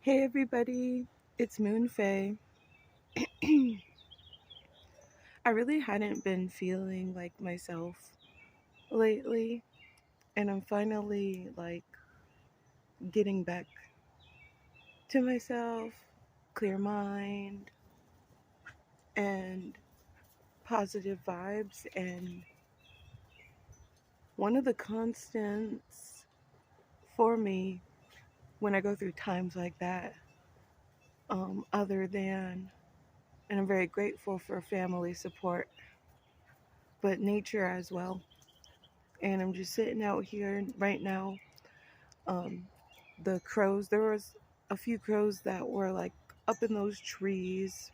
Hey everybody, it's Moon Faye. I really hadn't been feeling like myself lately, and I'm finally getting back to myself, clear mind, and positive vibes. And one of the constants for me when I go through times like that, other than, and I'm very grateful for family support, but nature as well. And I'm just sitting out here right now. Um, the crows, there was a few crows that were like up in those trees,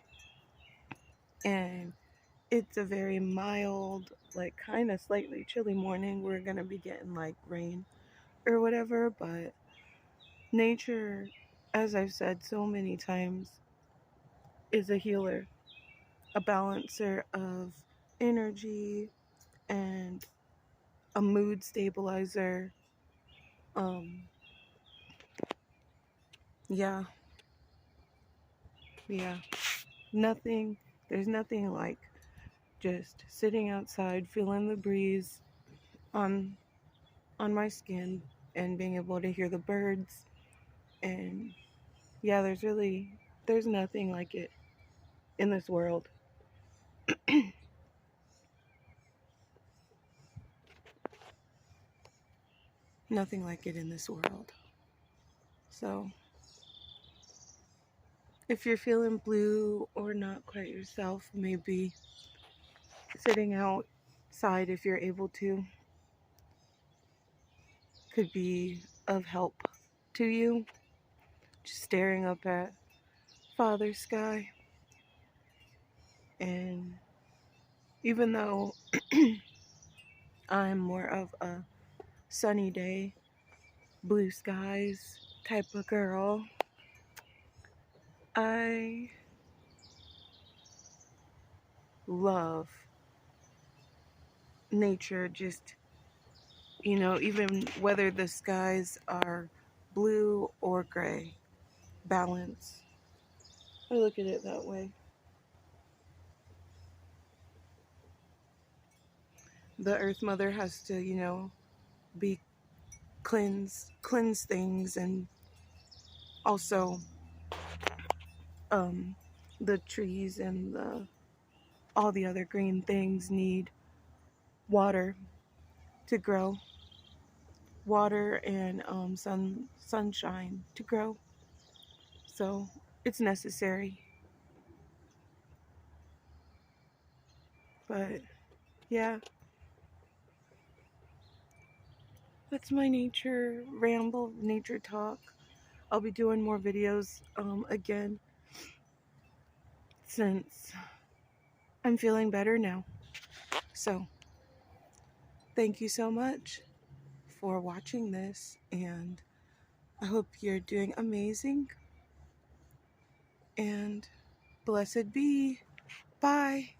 and it's a very mild, like kind of slightly chilly morning. We're gonna be getting like rain or whatever, but nature, as I've said so many times, is a healer, a balancer of energy and a mood stabilizer. Um, yeah, yeah. Nothing, there's nothing like just sitting outside, feeling the breeze on my skin and being able to hear the birds. And yeah, there's nothing like it in this world. Nothing like it in this world. So if you're feeling blue or not quite yourself, maybe sitting outside, if you're able to, could be of help to you. Just staring up at Father Sky. And even though I'm more of a sunny day, blue skies type of girl, I love nature. Just, even whether the skies are blue or gray, balance. I look at it that way. The Earth Mother has to, be cleanse things, and also um, the trees and all the other green things need water to grow, water and sunshine to grow. So it's necessary. But yeah, that's my nature ramble, nature talk. I'll be doing more videos again since I'm feeling better now. So thank you so much for watching this, and I hope you're doing amazing, and blessed be. Bye.